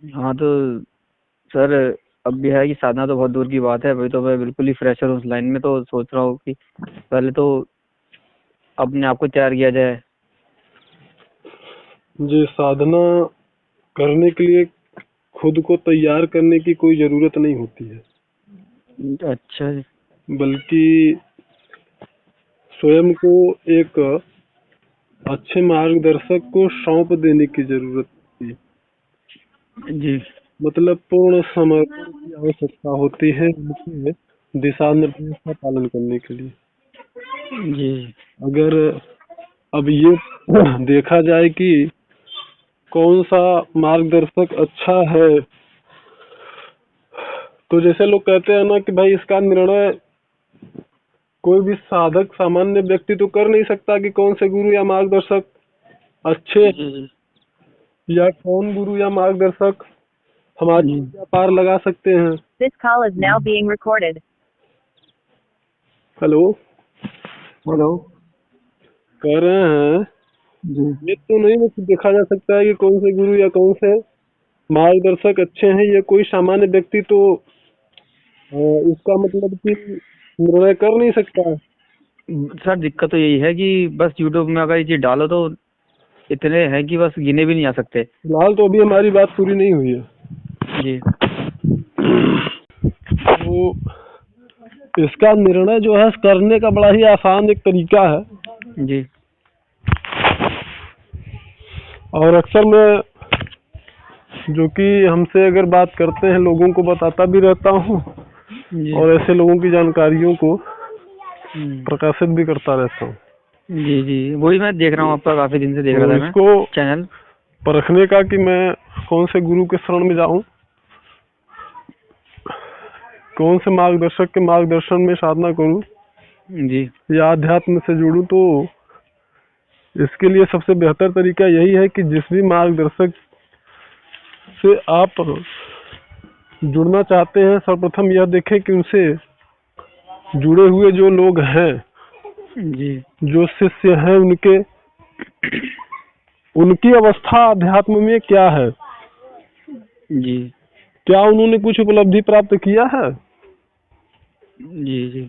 हाँ तो सर, अब भी है कि साधना तो बहुत दूर की बात है। अभी तो मैं बिल्कुल ही फ्रेशर हूँ उस लाइन में, तो सोच रहा हूँ कि पहले तो अपने आप को तैयार किया जाए। जी, साधना करने के लिए खुद को तैयार करने की कोई जरूरत नहीं होती है, अच्छा जी। बल्कि स्वयं को एक अच्छे मार्गदर्शक को सौंप देने की जरूरत होती है। जी मतलब पूर्ण समर्पण की आवश्यकता होती है उनके दिशा निर्देश का पालन करने के लिए। जी अगर अब ये देखा जाए कि कौन सा मार्गदर्शक अच्छा है, तो जैसे लोग कहते हैं ना कि भाई इसका निर्णय कोई भी साधक सामान्य व्यक्ति तो कर नहीं सकता कि कौन से गुरु या मार्गदर्शक अच्छे हैं, जी या कौन गुरु या मार्गदर्शक हमारी जी नैया पार लगा सकते हैं। This call is now being recorded. Hello, hello. कह रहे हैं जी ये तो नहीं देखा जा सकता है कि कौन से गुरु या कौन से मार्गदर्शक अच्छे हैं, ये कोई सामान्य व्यक्ति तो इसका मतलब कि निर्णय कर नहीं सकता है। सर, दिक्कत तो यही है कि बस यूट्यूब में अगर ये चीज डालो तो इतने हैं कि बस गिने भी नहीं आ सकते। फिलहाल तो अभी हमारी बात पूरी नहीं हुई है। जी तो इसका निर्णय जो है करने का बड़ा ही आसान एक तरीका है। जी और अक्सर मैं, जो कि हमसे अगर बात करते हैं, लोगों को बताता भी रहता हूँ जी और ऐसे लोगों की जानकारियों को हम्म, प्रकाशित भी करता रहता हूँ। जी जी वही मैं देख रहा हूँ, आपका काफी दिन से देख रहा तो था मैं इसको चैनल। परखने का कि मैं कौन से गुरु के शरण में जाऊं, कौन से मार्गदर्शक के मार्गदर्शन में साधना करूं जी या अध्यात्म से जुड़ूं, तो इसके लिए सबसे बेहतर तरीका यही है कि जिस भी मार्गदर्शक से आप जुड़ना चाहते हैं, सर्वप्रथम यह देखें कि उनसे जुड़े हुए जो लोग हैं, जी जो शिष्य हैं, उनकी अवस्था अध्यात्म में क्या है। जी क्या उन्होंने कुछ उपलब्धि प्राप्त किया है? जी जी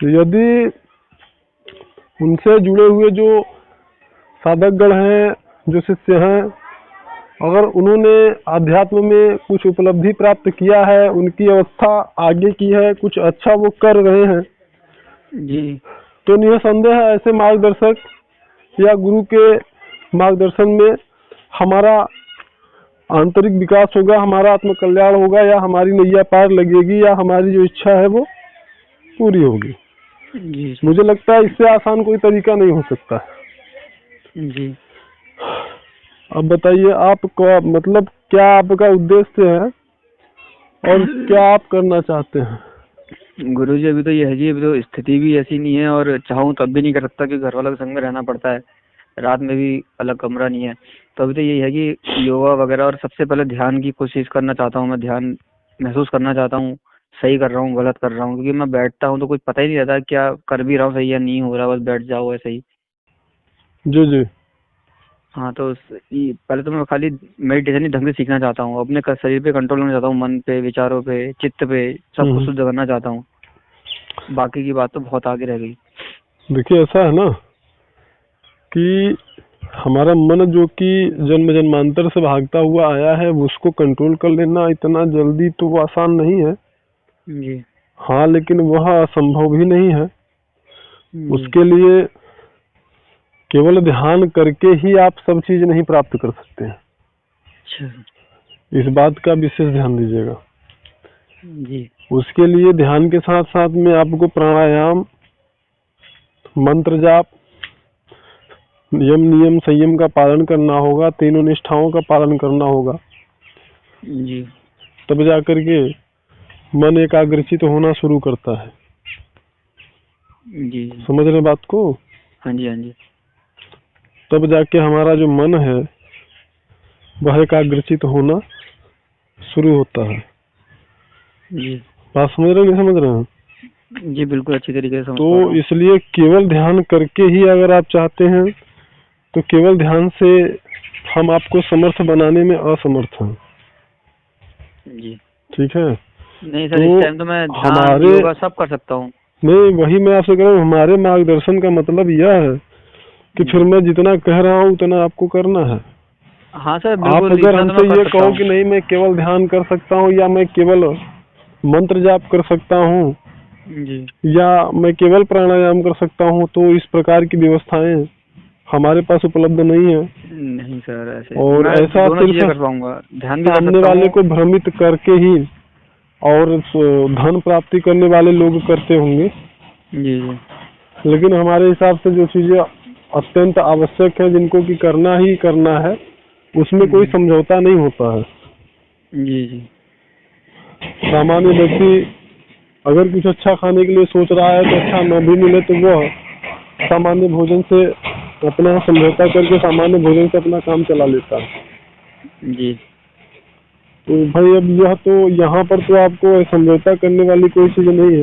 तो यदि उनसे जुड़े हुए जो साधकगण हैं, जो शिष्य हैं, अगर उन्होंने अध्यात्म में कुछ उपलब्धि प्राप्त किया है, उनकी अवस्था आगे की है, कुछ अच्छा वो कर रहे हैं, जी तो निसंदेह ऐसे मार्गदर्शक या गुरु के मार्गदर्शन में हमारा आंतरिक विकास होगा, हमारा आत्म कल्याण होगा, या हमारी नैया पार लगेगी, या हमारी जो इच्छा है वो पूरी होगी। जी मुझे लगता है इससे आसान कोई तरीका नहीं हो सकता। जी अब बताइए आपका मतलब क्या आपका उद्देश्य है और क्या आप करना चाहते हैं? गुरुजी, अभी तो ये है जी, अभी तो स्थिति भी ऐसी नहीं है और चाहूँ तब भी नहीं कर सकता क्योंकि घर वालों के संग में रहना पड़ता है। रात में भी अलग कमरा नहीं है, तो अभी तो यही है कि योगा वगैरह और सबसे पहले ध्यान की कोशिश करना चाहता हूँ। मैं ध्यान महसूस करना चाहता हूँ, सही कर रहा हूँ गलत कर रहा हूँ, क्योंकि मैं बैठता हूँ तो कुछ पता ही नहीं रहता क्या कर भी रहा हूँ सही या नहीं हो रहा, बस बैठ जाओ ऐसे ही। जी जी। हाँ तो पहले तो मैं खाली मेडिटेशन ही ढंग से सीखना चाहता हूँ, अपने शरीर पे कंट्रोल करना चाहता हूँ, मन पे, विचारों पे, चित्त पे, सब कुछ शुद्ध करना चाहता हूँ। बाकी की बात तो बहुत आगे रह गई। देखिए ऐसा है ना कि हमारा मन जो कि जन्म जन्मांतर से भागता हुआ आया है, उसको कंट्रोल कर लेना इतना जल्दी तो वो आसान नहीं है। जी हाँ, लेकिन वह असंभव भी नहीं है। जी उसके लिए केवल ध्यान करके ही आप सब चीज नहीं प्राप्त कर सकते हैं। अच्छा इस बात का विशेष ध्यान दीजिएगा। जी उसके लिए ध्यान के साथ साथ में आपको प्राणायाम, मंत्र जाप, यम नियम संयम का पालन करना होगा, तीनों निष्ठाओं का पालन करना होगा। जी तब जाकर के मन एकाग्रचित होना शुरू करता है। जी समझ रहे बात को? हाँ जी हाँ जी तब जाके हमारा जो मन है वह एकाग्रचित होना शुरू होता है। जी बात समझ रहे हैं, नहीं समझ रहे हैं? जी बिल्कुल अच्छी तरीके से समझ पा तो रहा हूँ। इसलिए केवल ध्यान करके ही अगर आप चाहते हैं तो केवल ध्यान से हम आपको समर्थ बनाने में असमर्थ हैं। जी। ठीक है। नहीं सर, तो इस टाइम तो मैं ध्यान हमारे योगा सब कर सकता हूँ। नहीं, वही मैं आपसे कह रहा हूँ, हमारे मार्गदर्शन का मतलब यह है कि फिर मैं जितना कह रहा हूँ उतना आपको करना है। हाँ सर, आप बिल्कुल अगर इतना तो मैं हमसे कर ये सकता कहो हूँ। कि नहीं मैं केवल ध्यान कर सकता हूँ, या मैं केवल मंत्र जाप कर सकता हूँ, जी। या मैं केवल प्राणायाम कर सकता हूँ, तो इस प्रकार की व्यवस्थाएं हमारे पास उपलब्ध नहीं है। नहीं सर, ऐसे और मैं ऐसा दोनों सिर्फ चीजें कर पाऊंगा, ध्यान भी कर सामने सकता वाले हूँ। को भ्रमित करके ही और धन प्राप्ति करने वाले लोग करते होंगे, जी जी। लेकिन हमारे हिसाब से जो चीजें अत्यंत आवश्यक है, जिनको कि करना ही करना है, उसमें कोई समझौता नहीं होता है। जी जी। सामान्य व्यक्ति अगर कुछ अच्छा खाने के लिए सोच रहा है तो अच्छा न भी मिले तो वह सामान्य भोजन से अपना समझौता करके सामान्य भोजन से अपना काम चला लेता है। जी। तो भाई अब यह तो यहाँ पर तो आपको समझौता करने वाली कोई चीज नहीं है,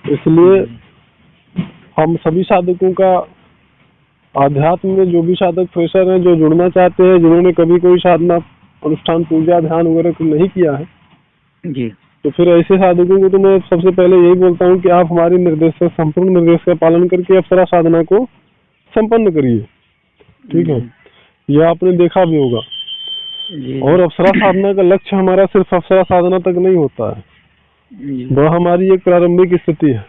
इसलिए हम सभी साधकों का, आध्यात्म में जो भी साधक फ्रेशर हैं, जो जुड़ना चाहते हैं, जिन्होंने कभी कोई साधना अनुष्ठान पूजा ध्यान वगैरह नहीं किया है, जी। तो फिर ऐसे साधकों को तो मैं सबसे पहले यही बोलता हूँ कि आप हमारे निर्देश का, संपूर्ण निर्देश का पालन करके अप्सरा साधना को संपन्न करिए। ठीक है, यह आपने देखा भी होगा। जी और जी। अप्सरा साधना का लक्ष्य हमारा सिर्फ अप्सरा साधना तक नहीं होता है, जी। वह हमारी एक प्रारंभिक स्थिति है।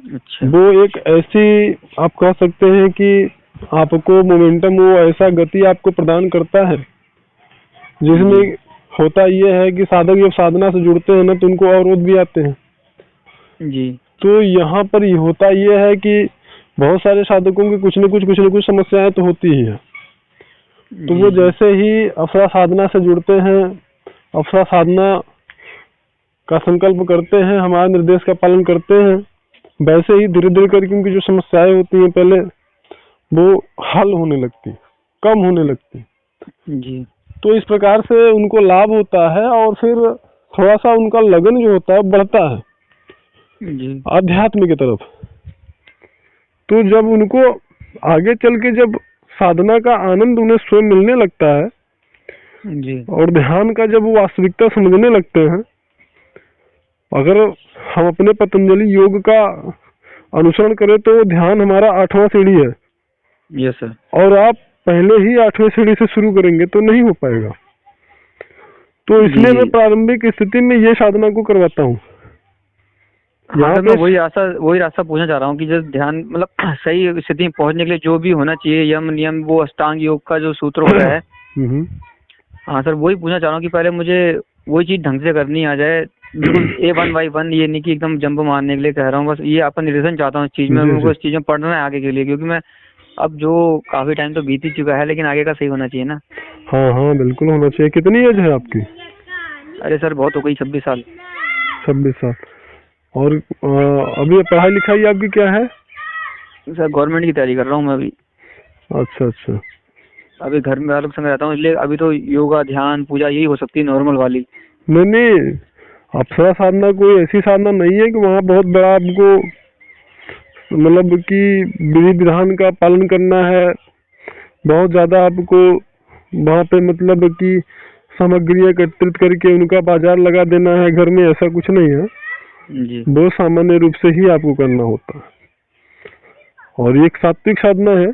अच्छा। वो एक ऐसी, आप कह सकते हैं कि आपको मोमेंटम, वो ऐसा गति आपको प्रदान करता है जिसमें होता ये है कि साधक जब साधना से जुड़ते हैं ना तो उनको अवरोध भी आते हैं। जी। तो यहाँ पर ये होता ये है कि बहुत सारे साधकों की कुछ न कुछ समस्याएं तो होती ही है। तो वो जैसे ही अप्सरा साधना से जुड़ते हैं, अप्सरा साधना का संकल्प करते हैं, हमारे निर्देश का पालन करते हैं, वैसे ही धीरे धीरे करके उनकी जो समस्याएं होती हैं पहले वो हल होने लगती, कम होने लगती। जी। तो इस प्रकार से उनको लाभ होता है और फिर थोड़ा सा उनका लगन जो होता है बढ़ता है जी। आध्यात्म की तरफ। तो जब उनको आगे चल के जब साधना का आनंद उन्हें स्वयं मिलने लगता है जी। और ध्यान का जब वो वास्तविकता समझने लगते हैं, अगर हम अपने पतंजलि योग का अनुसरण करें तो ध्यान हमारा 8वां सीढ़ी है। Yes sir. और आप पहले ही 8वें सीढ़ी से शुरू करेंगे तो नहीं हो पाएगा। तो इसलिए मैं प्रारंभिक स्थिति में ये साधना को करवाता हूँ। हाँ सर, मैं वही रास्ता पूछना चाह रहा हूँ कि जब ध्यान मतलब सही स्थिति में पहुंचने के लिए जो भी होना चाहिए यम नियम, वो अष्टांग योग का जो सूत्र होता है। हाँ सर, वही पूछना चाह रहा हूँ कि पहले मुझे वही चीज ढंग से करनी आ जाए, बिल्कुल A1/1, ये नहीं कि एकदम जंप मारने के लिए कह रहा हूँ। बस ये आपका निर्देशन चाहता हूँ इस चीज में, मुझको इस चीज में पढ़ना है आगे के लिए, क्योंकि मैं अब जो काफी टाइम तो बीत ही चुका है, लेकिन आगे का सही होना चाहिए ना। हाँ हाँ बिल्कुल होना चाहिए। कितनी एज है आपकी? अरे सर बहुत हो गई, 26 साल। 26 साल। और अभी पढ़ाई लिखाई आपकी क्या है? सर गवर्नमेंट की तैयारी कर रहा हूँ मैं अभी। अच्छा अच्छा। अभी घर में वालों के संग रहता हूँ, इसलिए अभी तो योगा ध्यान पूजा यही हो सकती है नॉर्मल वाली। नहीं नहीं, अप्सरा साधना कोई ऐसी साधना नहीं है कि वहाँ बहुत बड़ा आपको मतलब कि विधि विधान का पालन करना है, बहुत ज्यादा आपको वहाँ पे मतलब कि सामग्री एकत्रित करके उनका बाजार लगा देना है घर में, ऐसा कुछ नहीं है जी। वो सामान्य रूप से ही आपको करना होता है और ये एक सात्विक साधना है।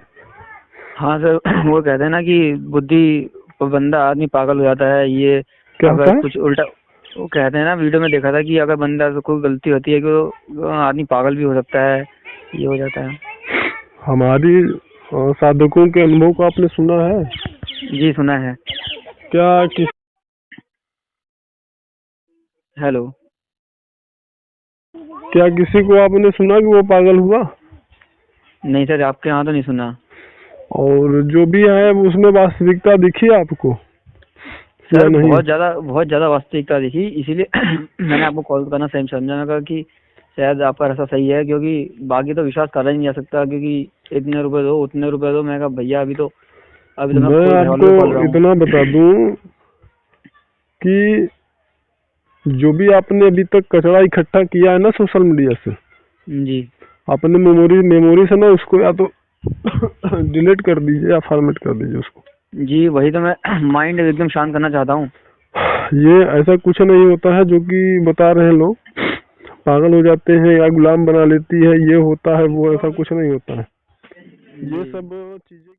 हाँ सर, वो कहते हैं ना कि बुद्धि बंदा आदमी पागल हो जाता है, ये क्या होता अगर है? कुछ उल्टा, वो कहते हैं ना, वीडियो में देखा था कि अगर बंदा से कोई गलती होती है कि आदमी पागल भी हो सकता है, ये हो जाता है। हमारी साधकों के अनुभव को आपने सुना है? जी सुना है। क्या हेलो। क्या किसी को आपने सुना कि वो पागल हुआ? नहीं सर, आपके यहाँ तो नहीं सुना। और जो भी है उसमें वास्तविकता दिखी आपको? सर बहुत ज्यादा वास्तविकता दिखी, इसीलिए मैंने आपको कॉल करना सही समझा। मैं कहा कि शायद आपका रास्ता सही है, क्योंकि बाकी तो विश्वास करा ही नहीं जा सकता, क्योंकि इतने रुपए दो उतने रुपए दो। मैं कहा भैया अभी तो मैं खुद घर वालों को पाल रहा हूँ। इतना बता दूं कि जो भी आपने अभी तक कचरा इकट्ठा किया है ना सोशल मीडिया से, जी, आपने मेमोरी से ना उसको या तो डिलीट कर दीजिए या फॉर्मेट कर दीजिए उसको। जी वही तो मैं माइंड एकदम शांत करना चाहता हूँ। ये ऐसा कुछ नहीं होता है जो कि बता रहे हैं लोग, पागल हो जाते हैं या गुलाम बना लेती है, ये होता है वो, ऐसा कुछ नहीं होता है। ये सब चीजें